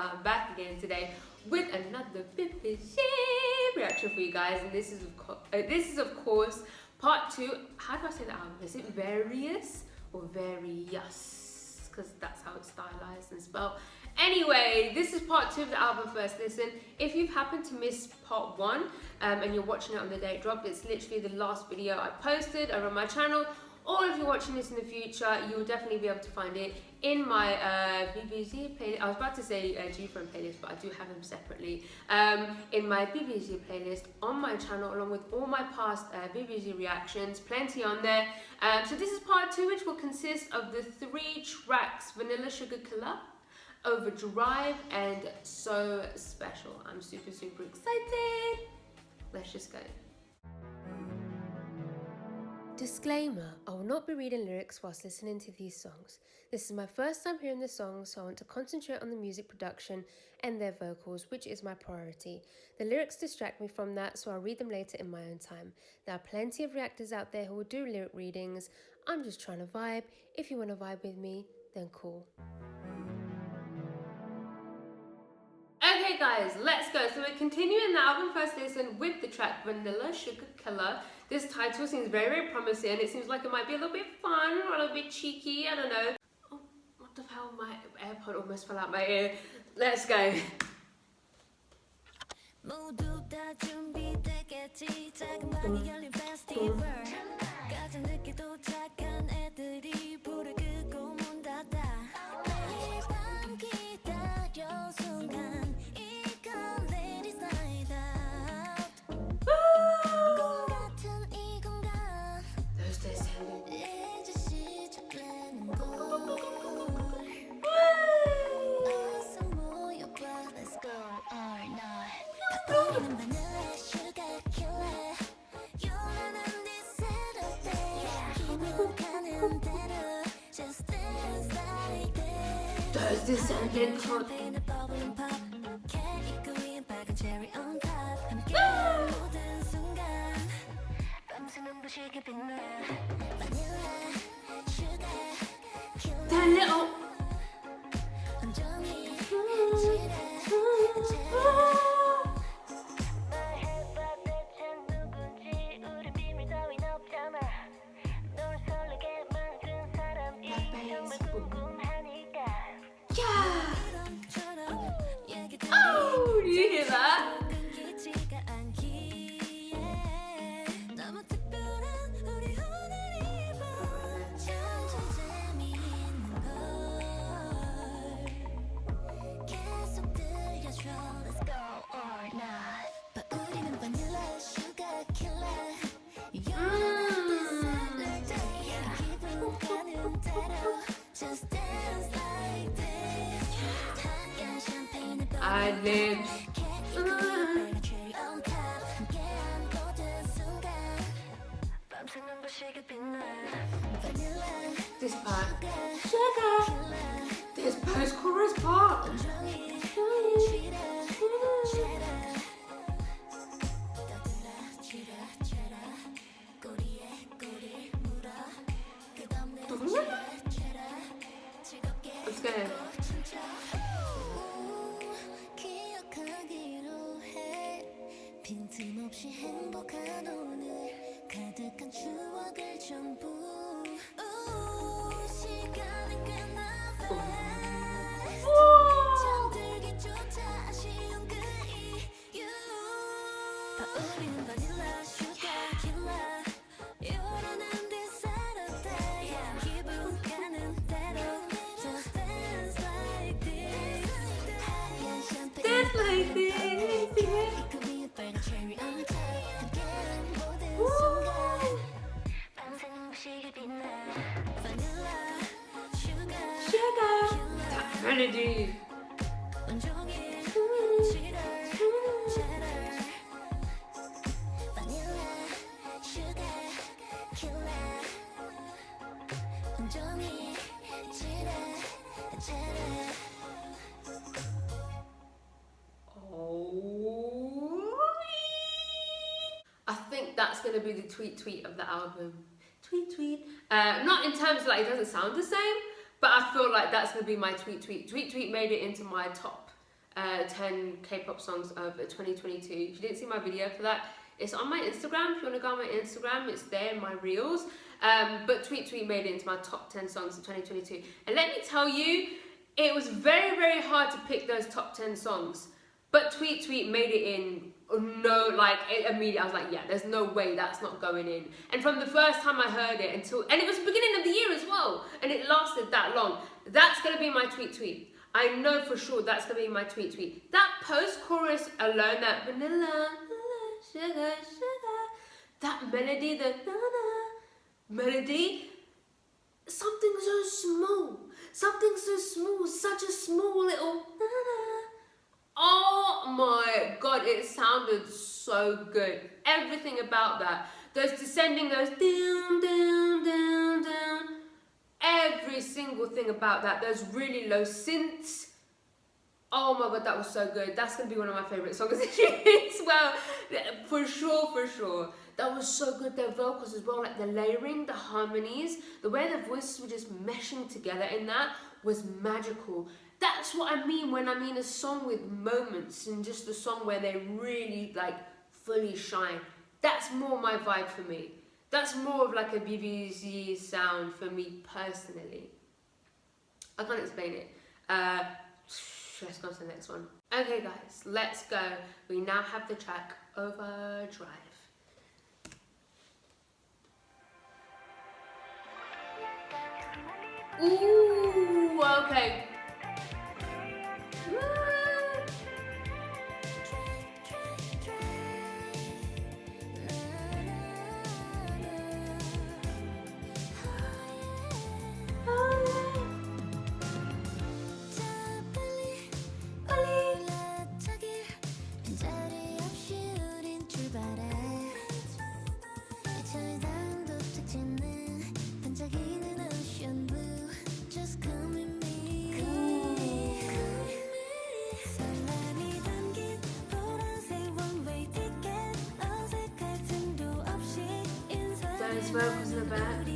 I'm back again today with another VIVIZ reaction for you guys, and this is of course part 2. How do I say that album? Is it VarioUS or VarioUS? Because that's how it's stylized and spelled. Anyway, this is part 2 of the album First Listen. If you've happened to miss part 1 and you're watching it on the day it dropped, it's literally the last video I posted over on my channel. Or if you're watching this in the future, you will definitely be able to find it in my VIVIZ playlist. I was about to say G-Friend playlist, but I do have them separately. In my VIVIZ playlist on my channel, along with all my past VIVIZ reactions, plenty on there. So this is part 2, which will consist of the 3 tracks: Vanilla Sugar Killer, Overdrive, and So Special. I'm super excited. Let's just go. Disclaimer, I will not be reading lyrics whilst listening to these songs. This is my first time hearing the songs, so I want to concentrate on the music production and their vocals, which is my priority. The lyrics distract me from that, so I'll read them later in my own time. There are plenty of reactors out there who will do lyric readings. I'm just trying to vibe. If you want to vibe with me, then cool. Okay guys, let's go. So we're continuing the album First Listen with the track Vanilla Sugar Killer. This title seems very promising. It seems like it might be a little bit fun or a little bit cheeky, I don't know. Oh, what the hell, my AirPod almost fell out my ear. Let's go. Does this sound like that little oh, do you hear that? I live. This part. Sugar. This post-chorus part. Let's go. 빈틈없이 행복한 오늘 가득한 추억을 전부 시간은 꽤나 잠들기조차 아쉬운 그 이유 우리는 vanilla sugar killer 요란한 this Saturday 기분 가는 대로 just dance like this 하얀 샴페인 dance like this melody. I think that's going to be the tweet of the album. Tweet. Not in terms of like it doesn't sound the same, but I feel like that's going to be my tweet. Tweet made it into my top 10 K-pop songs of 2022. If you didn't see my video for that, it's on my Instagram. If you want to go on my Instagram, it's there in my reels. But Tweet Tweet made it into my top 10 songs of 2022. And let me tell you, it was very, very hard to pick those top 10 songs. But Tweet Tweet made it in. No, like immediately I was like, yeah, there's no way that's not going in. And from the first time I heard it and it was the beginning of the year as well, and it lasted that long. That's gonna be my Tweet Tweet. I know for sure that's gonna be my Tweet Tweet. That post-chorus alone, that vanilla, sugar, sugar, that melody, the melody, something so small, such a small little oh my god, it sounded so good. Everything about that. Those descending, those down, down, down, down. Every single thing about that. Those really low synths. Oh my god, that was so good. That's going to be one of my favourite songs this year as well. For sure, for sure. That was so good. Their vocals as well, like the layering, the harmonies, the way their voices were just meshing together in that was magical. That's what I mean when I mean a song with moments and just a song where they really like fully shine. That's more my vibe for me. That's more of like a VIVIZ sound for me personally. I can't explain it. Let's go to the next one. Okay guys, let's go. We now have the track Overdrive. Ooh, okay. Vocals in the back.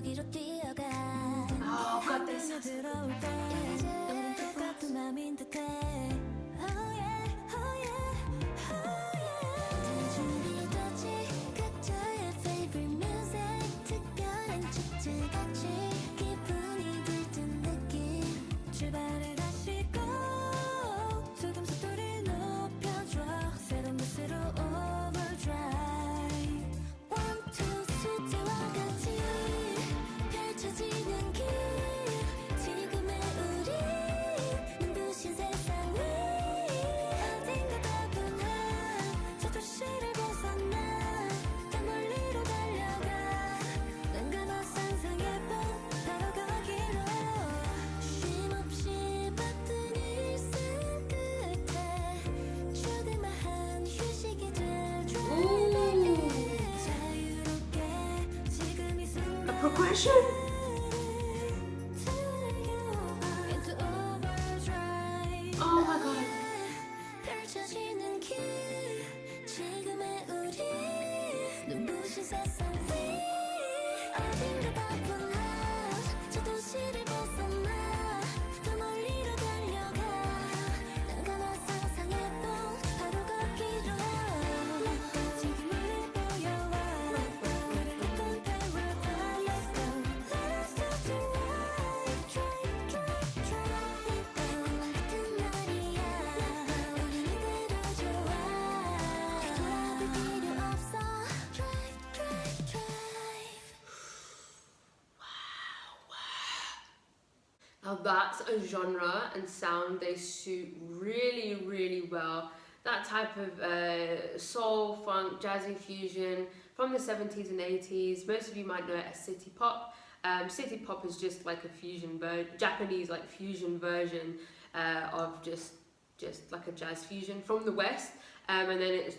You hear them? Oh, got this. Progression. Oh my god. Now that's a genre and sound they suit really, really well. That type of soul, funk, jazzy fusion from the 70s and 80s. Most of you might know it as city pop. City pop is just like a fusion Japanese like fusion version of just like a jazz fusion from the West. And then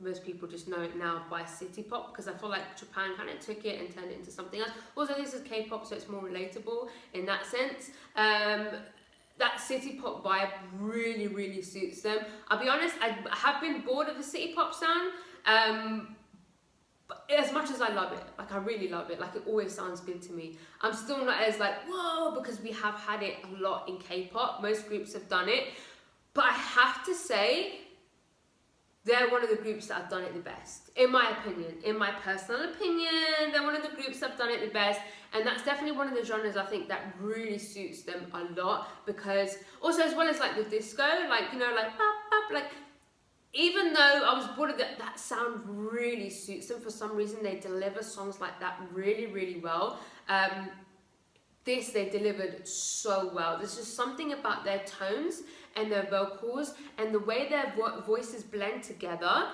most people just know it now by city pop, because I feel like Japan kind of took it and turned it into something else. Also, this is K-pop, so it's more relatable in that sense. That city pop vibe really, really suits them. I'll be honest, I have been bored of the city pop sound, but as much as I love it, like I really love it, like it always sounds good to me. I'm still not as like, whoa, because we have had it a lot in K-pop. Most groups have done it, but I have to say, they're one of the groups that have done it the best, in my opinion. In my personal opinion, they're one of the groups that have done it the best, and that's definitely one of the genres I think that really suits them a lot, because also as well as like the disco, like, you know, like pop, pop, like, even though I was bored of that, that sound really suits them. For some reason, they deliver songs like that really, really well. This they delivered so well. There's just something about their tones and their vocals and the way their voices blend together,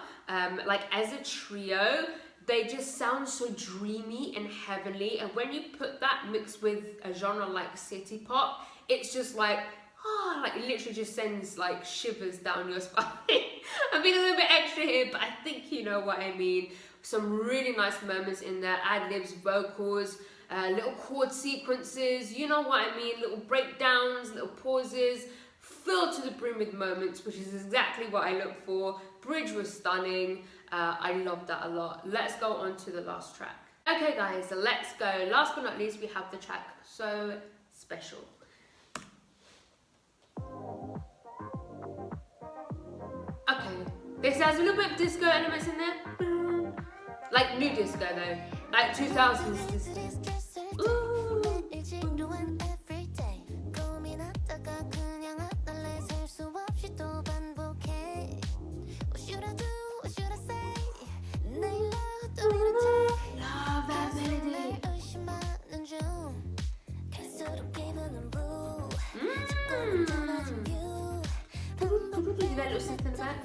like as a trio, they just sound so dreamy and heavenly. And when you put that mixed with a genre like city pop, it's just like, oh, like it literally just sends like shivers down your spine. I'm being a little bit extra here, but I think you know what I mean. Some really nice moments in there, ad-libs, vocals, little chord sequences, you know what I mean, little breakdowns, little pauses, filled to the brim with moments, which is exactly what I look for. Bridge was stunning. I loved that a lot. Let's go on to the last track. Okay guys, so let's go. Last but not least, we have the track So Special. Okay, this has a little bit of disco elements in there. Like new disco though, like 2000s disco. That little synth in the back.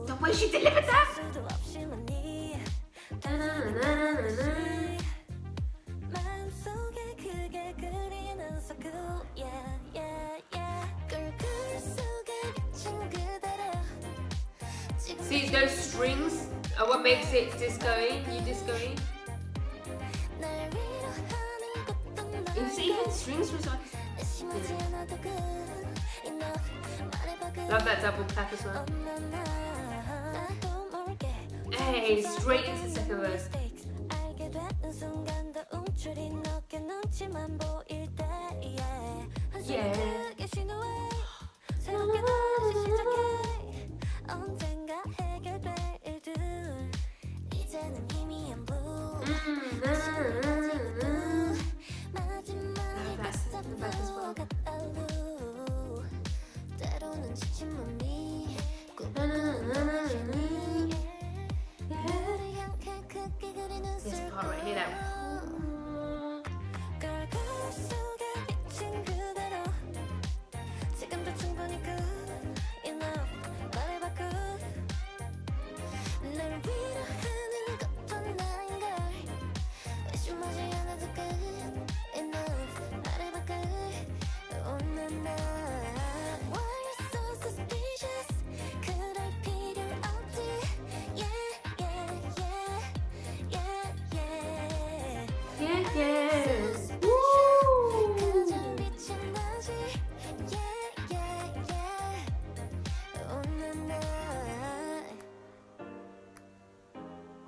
The way she delivered that! See, those strings are what makes it disco-y, you disco-y. Even strings was like... Love that double clap as well. Hey, straight into the second verse. Yeah. This part right here, that. Yes. Woo.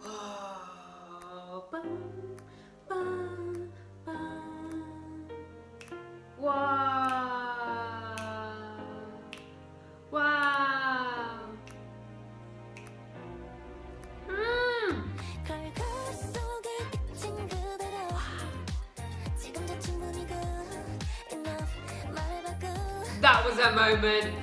Oh, bum, bum, bum. Wow. Wow. That was a moment.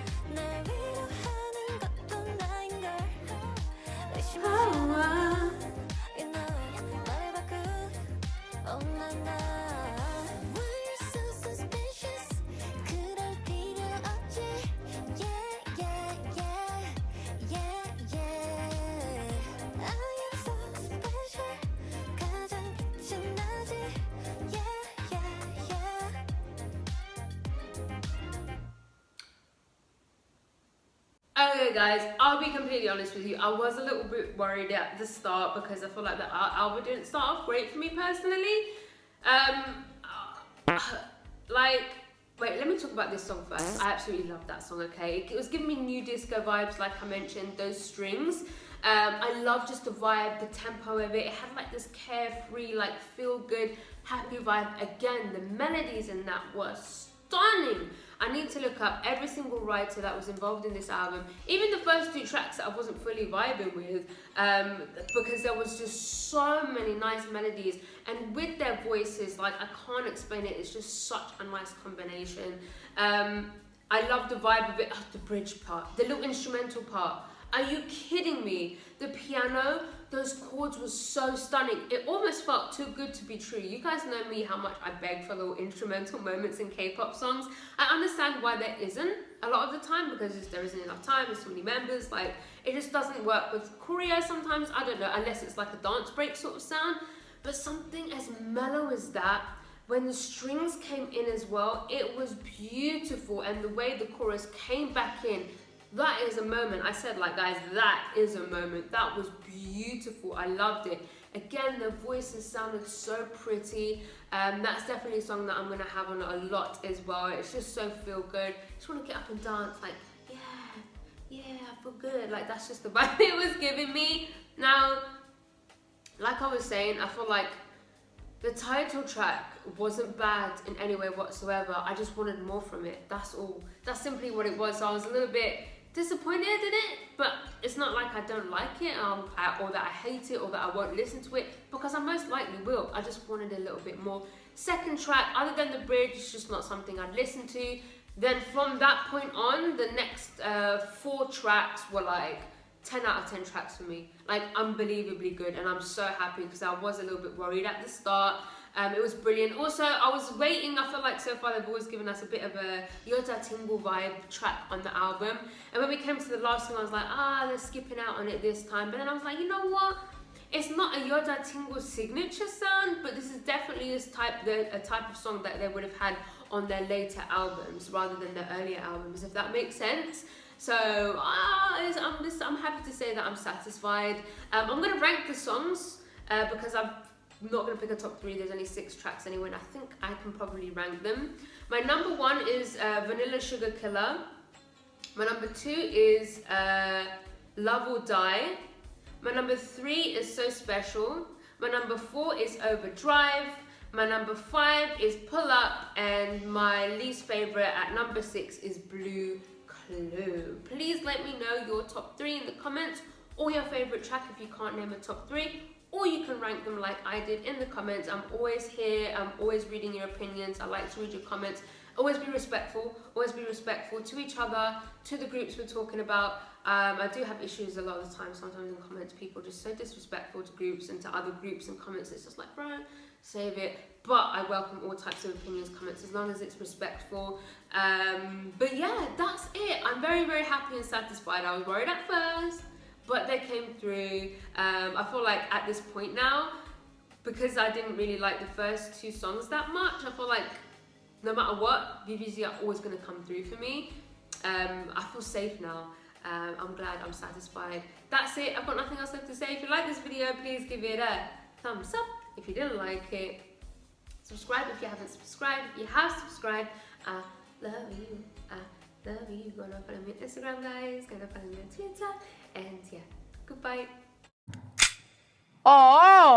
Okay guys, I'll be completely honest with you. I was a little bit worried at the start because I feel like the album didn't start off great for me personally. Like, wait, let me talk about this song first. I absolutely love that song, okay? It was giving me new disco vibes, like I mentioned, those strings. I love just the vibe, the tempo of it. It had like this carefree, like feel good, happy vibe. Again, the melodies in that were stunning. I need to look up every single writer that was involved in this album, even the first 2 tracks that I wasn't fully vibing with, because there was just so many nice melodies, and with their voices, like I can't explain it, it's just such a nice combination. I love the vibe of it, the bridge part, the little instrumental part. Are you kidding me? The piano, those chords was so stunning. It almost felt too good to be true. You guys know me, how much I beg for little instrumental moments in K-pop songs. I understand why there isn't a lot of the time, because there isn't enough time, there's so many members, like it just doesn't work with choreo sometimes, I don't know, unless it's like a dance break sort of sound. But something as mellow as that, when the strings came in as well, it was beautiful, and the way the chorus came back in, that is a moment. I said, like, guys, that is a moment. That was beautiful. I loved it. Again, the voices sounded so pretty. That's definitely a song that I'm gonna have on a lot as well. It's just so feel good. Just want to get up and dance, like, yeah, I feel good. Like, that's just the vibe it was giving me. Now, like I was saying, I feel like the title track wasn't bad in any way whatsoever. I just wanted more from it. That's all. That's simply what it was. So I was a little bit disappointed in it, but it's not like I don't like it, or that I hate it, or that I won't listen to it, because I most likely will. I just wanted a little bit more. Second track, other than the bridge, it's just not something I'd listen to. Then from that point on, the next 4 tracks were like 10 out of 10 tracks for me, like unbelievably good, and I'm so happy, because I was a little bit worried at the start. It was brilliant. Also, I was waiting, I feel like so far they've always given us a bit of a Yota Tingle vibe track on the album, and when we came to the last song I was like, they're skipping out on it this time. But then I was like, you know what, it's not a Yota Tingle signature sound, but this is definitely a type of song that they would have had on their later albums rather than their earlier albums, if that makes sense. So I'm happy to say that I'm satisfied. I'm going to rank the songs because I'm not going to pick a top 3. There's only 6 tracks anyway, and I think I can probably rank them. My number 1 is Vanilla Sugar Killer. My number 2 is Love or Die. My number 3 is So Special. My number 4 is Overdrive. My number 5 is Pull Up. And my least favourite at number 6 is Blue Clue. Please let me know your top 3 in the comments, or your favourite track if you can't name a top 3. Or you can rank them like I did in the comments. I'm always here, I'm always reading your opinions. I like to read your comments. Always be respectful to each other, to the groups we're talking about. I do have issues a lot of the time, sometimes in comments, people just so disrespectful to groups and to other groups and comments. It's just like, bro, save it. But I welcome all types of opinions, comments, as long as it's respectful. But yeah, that's it. I'm very, very happy and satisfied. I was worried at first, but they came through. I feel like at this point now, because I didn't really like the first 2 songs that much, I feel like no matter what, VIVIZ are always going to come through for me. I feel safe now. I'm glad, I'm satisfied. That's it. I've got nothing else left to say. If you like this video, please give it a thumbs up. If you didn't like it, subscribe if you haven't subscribed. If you have subscribed, I love you. I love you. Go and follow me on Instagram, guys. Go and follow me on Twitter. And yeah, goodbye. Oh.